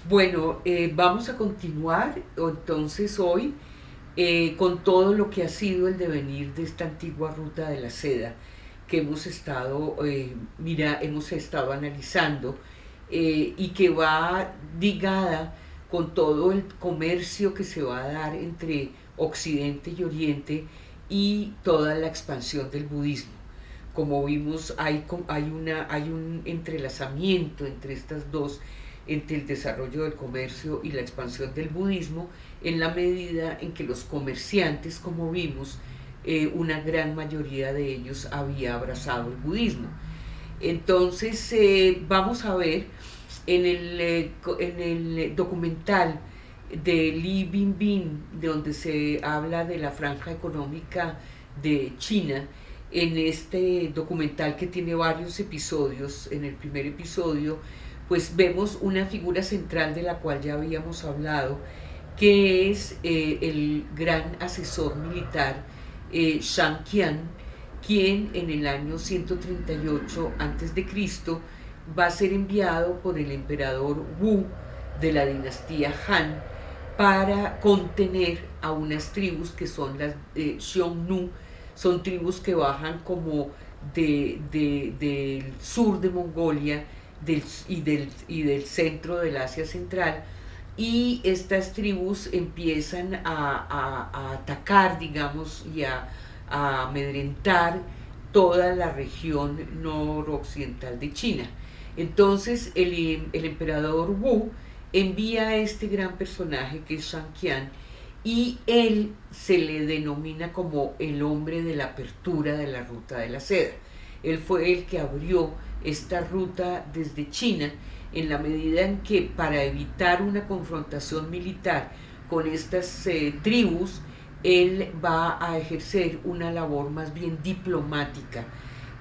Bueno, vamos a continuar entonces hoy con todo lo que ha sido el devenir de esta antigua ruta de la seda que hemos estado analizando y que va ligada con todo el comercio que se va a dar entre Occidente y Oriente y toda la expansión del budismo. Como vimos, hay un entrelazamiento entre estas dos, entre el desarrollo del comercio y la expansión del budismo, en la medida en que los comerciantes, como vimos, una gran mayoría de ellos había abrazado el budismo. Entonces, vamos a ver en el documental de Li Binbin, de donde se habla de la franja económica de China, en este documental que tiene varios episodios. En el primer episodio pues vemos una figura central de la cual ya habíamos hablado, que es el gran asesor militar Shang Qian, quien en el año 138 a.C. va a ser enviado por el emperador Wu de la dinastía Han para contener a unas tribus que son las Xiongnu. Son tribus que bajan como del sur de Mongolia y del centro del Asia Central, y estas tribus empiezan a atacar, digamos, a amedrentar toda la región noroccidental de China. Entonces el emperador Wu envía a este gran personaje que es Shang Qian, y él se le denomina como el hombre de la apertura de la ruta de la seda. Él fue el que abrió esta ruta desde China, en la medida en que, para evitar una confrontación militar con estas tribus, él va a ejercer una labor más bien diplomática,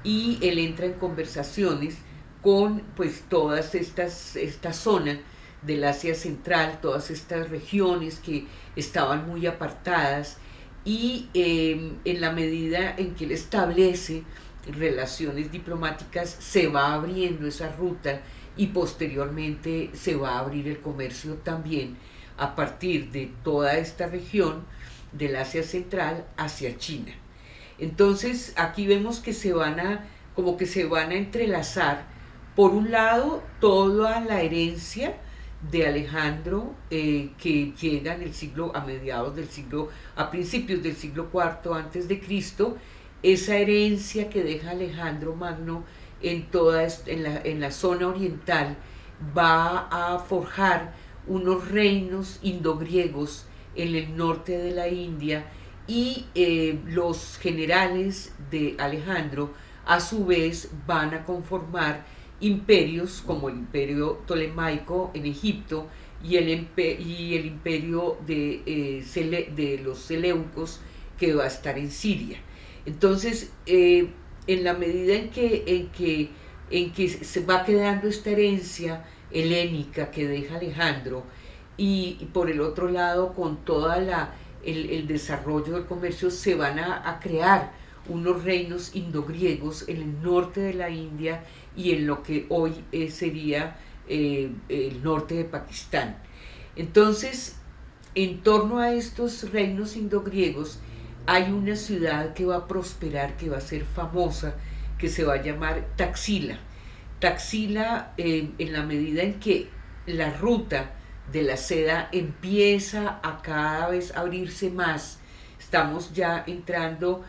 y él entra en conversaciones con pues esta zona del Asia Central, todas estas regiones que estaban muy apartadas, y en la medida en que él establece relaciones diplomáticas se va abriendo esa ruta, y posteriormente se va a abrir el comercio también a partir de toda esta región del Asia Central hacia China. Entonces aquí vemos que como que se van a entrelazar, por un lado, toda la herencia de Alejandro, que llega en el siglo, a principios del siglo IV antes de Cristo, esa herencia que deja Alejandro Magno en la zona oriental, va a forjar unos reinos indogriegos en el norte de la India, y los generales de Alejandro a su vez van a conformar imperios como el imperio tolemaico en Egipto y el imperio de los seleucos, que va a estar en Siria. Entonces, en la medida en que se va quedando esta herencia helénica que deja Alejandro, y por el otro lado, con toda el desarrollo del comercio, se van a crear unos reinos indogriegos en el norte de la India y en lo que hoy sería el norte de Pakistán. Entonces, en torno a estos reinos indogriegos hay una ciudad que va a prosperar, que va a ser famosa, que se va a llamar Taxila. Taxila, en la medida en que la ruta de la seda empieza a cada vez abrirse más, estamos entrando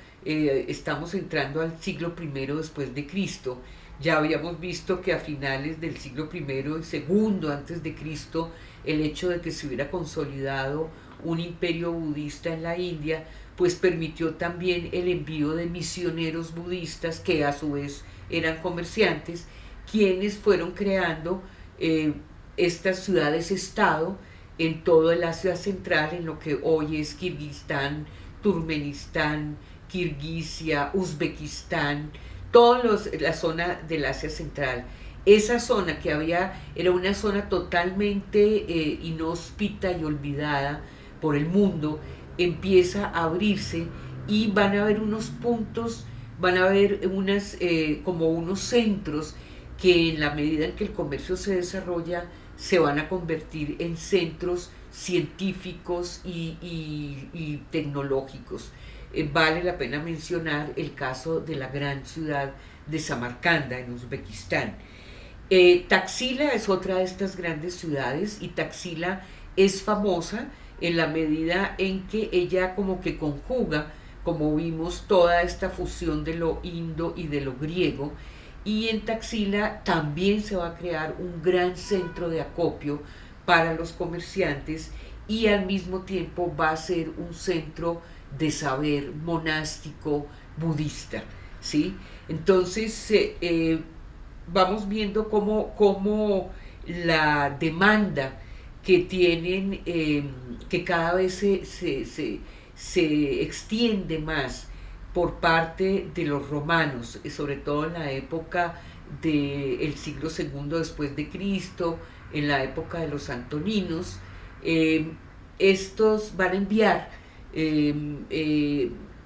al siglo primero después de Cristo. Ya habíamos visto que a finales del siglo primero y segundo antes de Cristo, el hecho de que se hubiera consolidado un imperio budista en la India, pues permitió también el envío de misioneros budistas, que a su vez eran comerciantes, quienes fueron creando estas ciudades-estado en todo el Asia Central, en lo que hoy es Kirguistán, Turkmenistán, Kirguisia, Uzbekistán, toda la zona del Asia Central. Esa zona era una zona totalmente inhóspita y olvidada por el mundo, empieza a abrirse, y van a haber unos puntos, van a haber como unos centros que, en la medida en que el comercio se desarrolla, se van a convertir en centros científicos y tecnológicos. Vale la pena mencionar el caso de la gran ciudad de Samarcanda, en Uzbekistán. Taxila es otra de estas grandes ciudades, y Taxila es famosa en la medida en que ella como que conjuga, como vimos, toda esta fusión de lo indo y de lo griego, y en Taxila también se va a crear un gran centro de acopio para los comerciantes, y al mismo tiempo va a ser un centro de saber monástico budista, ¿sí? Entonces vamos viendo cómo la demanda que tienen, que cada vez se extiende más por parte de los romanos, sobre todo en la época del siglo segundo después de Cristo, en la época de los antoninos. Estos van a enviar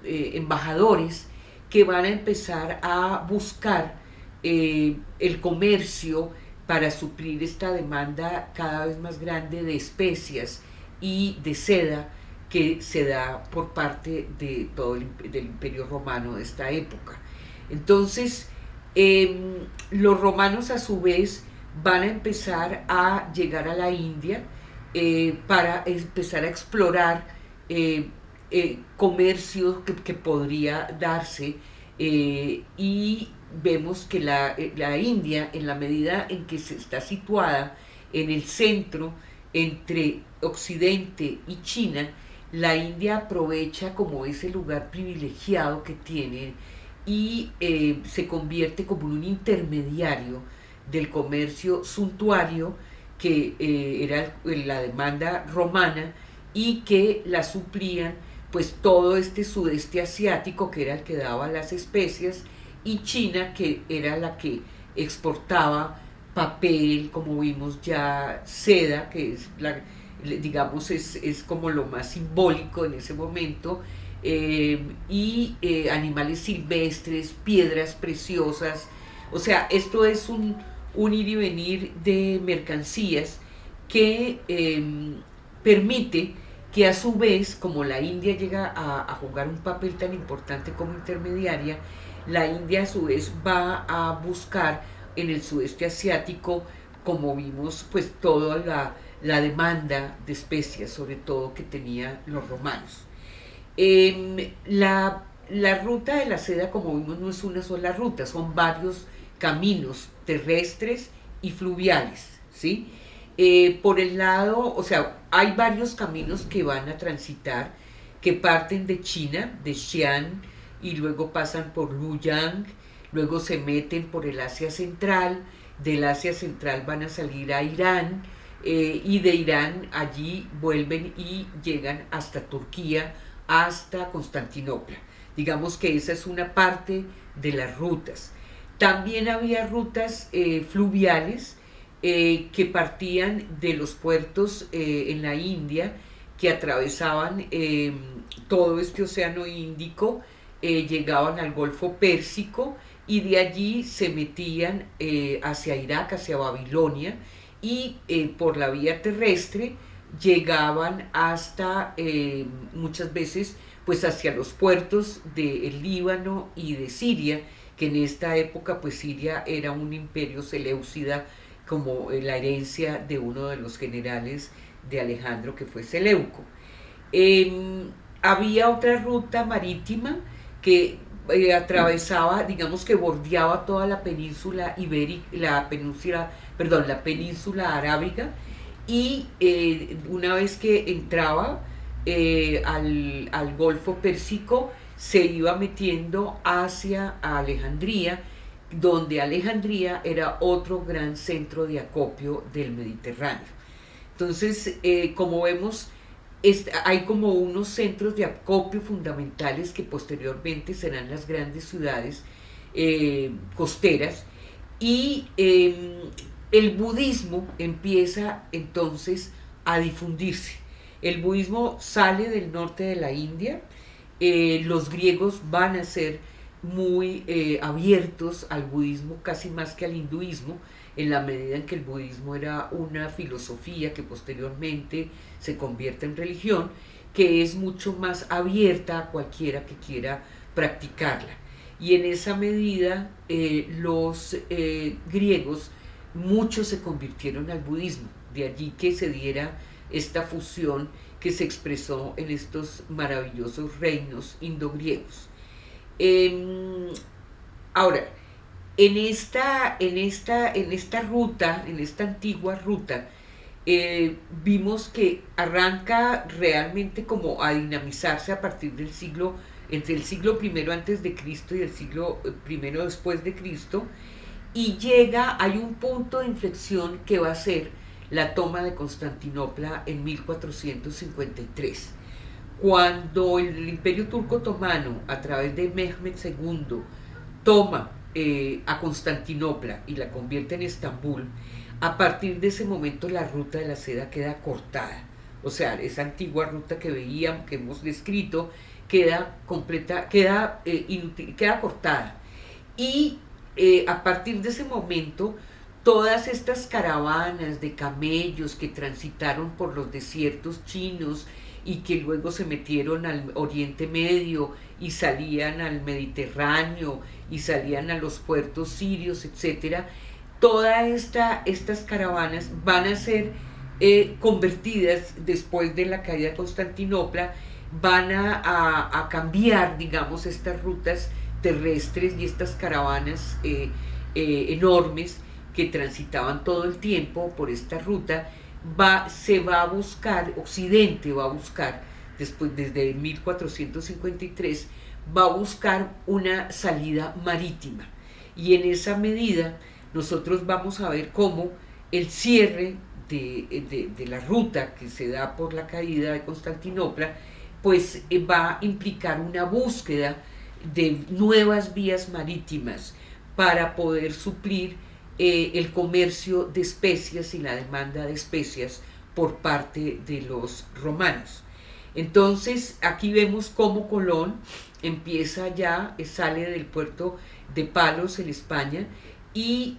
embajadores que van a empezar a buscar el comercio para suplir esta demanda cada vez más grande de especias y de seda que se da por parte de todo del Imperio Romano de esta época. Entonces, los romanos a su vez van a empezar a llegar a la India para empezar a explorar comercio que podría darse, y vemos que la India, en la medida en que se está situada en el centro entre Occidente y China, la India aprovecha como ese lugar privilegiado que tiene, y se convierte como en un intermediario del comercio suntuario que era la demanda romana, y que la suplían pues todo este sudeste asiático, que era el que daba las especias, y China, que era la que exportaba papel, como vimos ya, seda, que es digamos es como lo más simbólico en ese momento, y animales silvestres, piedras preciosas. O sea, esto es un ir y venir de mercancías que permite que a su vez, como la India llega a jugar un papel tan importante como intermediaria, la India a su vez va a buscar en el sudeste asiático, como vimos, pues toda la demanda de especias, sobre todo, que tenían los romanos. La ruta de la seda, como vimos, no es una sola ruta, son varios caminos terrestres y fluviales, ¿sí? Por el lado, o sea, hay varios caminos que van a transitar, que parten de China, de Xi'an, y luego pasan por Luoyang, luego se meten por el Asia Central, del Asia Central van a salir a Irán, y de Irán allí vuelven y llegan hasta Turquía, hasta Constantinopla. Digamos que esa es una parte de las rutas. También había rutas fluviales que partían de los puertos en la India, que atravesaban todo este océano Índico, llegaban al Golfo Pérsico, y de allí se metían hacia Irak, hacia Babilonia, y por la vía terrestre llegaban hasta muchas veces pues hacia los puertos del Líbano y de Siria, que en esta época pues Siria era un imperio seleucida, como la herencia de uno de los generales de Alejandro, que fue Seleuco. Había otra ruta marítima que atravesaba, digamos que bordeaba toda la península ibérica, la península arábiga, y una vez que entraba al Golfo Pérsico, se iba metiendo hacia Alejandría, donde Alejandría era otro gran centro de acopio del Mediterráneo. Entonces, como vemos, hay como unos centros de acopio fundamentales que posteriormente serán las grandes ciudades costeras, y el budismo empieza entonces a difundirse. El budismo sale del norte de la India, los griegos van a ser muy abiertos al budismo casi más que al hinduismo, en la medida en que el budismo era una filosofía que posteriormente se convierte en religión, que es mucho más abierta a cualquiera que quiera practicarla. Y en esa medida los griegos, muchos se convirtieron al budismo, de allí que se diera esta fusión que se expresó en estos maravillosos reinos indogriegos. Eh, Ahora, en esta antigua ruta, vimos que arranca realmente como a dinamizarse a partir del siglo, entre el siglo primero antes de Cristo y el siglo primero después de Cristo, y llega, hay un punto de inflexión que va a ser la toma de Constantinopla en 1453. Cuando el Imperio Turco Otomano, a través de Mehmed II, toma a Constantinopla y la convierte en Estambul, a partir de ese momento la ruta de la seda queda cortada. O sea, esa antigua ruta que veíamos, que hemos descrito, queda completa, queda cortada. Y a partir de ese momento, todas estas caravanas de camellos que transitaron por los desiertos chinos y que luego se metieron al Oriente Medio y salían al Mediterráneo y salían a los puertos sirios, etcétera, estas caravanas van a ser convertidas después de la caída de Constantinopla, van a cambiar, digamos, estas rutas terrestres y estas caravanas enormes que transitaban todo el tiempo por esta ruta, se va a buscar, Occidente va a buscar, después desde 1453, va a buscar una salida marítima. Y en esa medida nosotros vamos a ver cómo el cierre de la ruta que se da por la caída de Constantinopla, pues va a implicar una búsqueda de nuevas vías marítimas para poder suplir el comercio de especias y la demanda de especias por parte de los romanos. Entonces aquí vemos cómo Colón empieza ya, sale del puerto de Palos en España y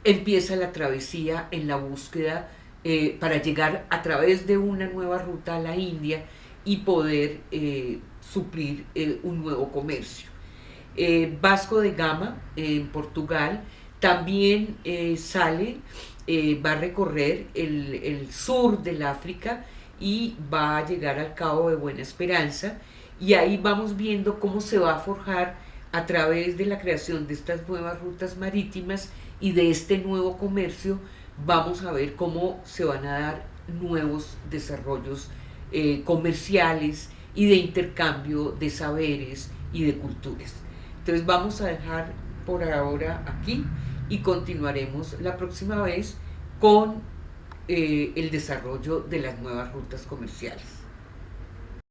empieza la travesía en la búsqueda para llegar a través de una nueva ruta a la India y poder suplir un nuevo comercio. Vasco de Gama en Portugal también sale, va a recorrer el sur del África y va a llegar al Cabo de Buena Esperanza, y ahí vamos viendo cómo se va a forjar a través de la creación de estas nuevas rutas marítimas y de este nuevo comercio. Vamos a ver cómo se van a dar nuevos desarrollos comerciales y de intercambio de saberes y de culturas. Entonces vamos a dejar por ahora aquí y continuaremos la próxima vez con el desarrollo de las nuevas rutas comerciales.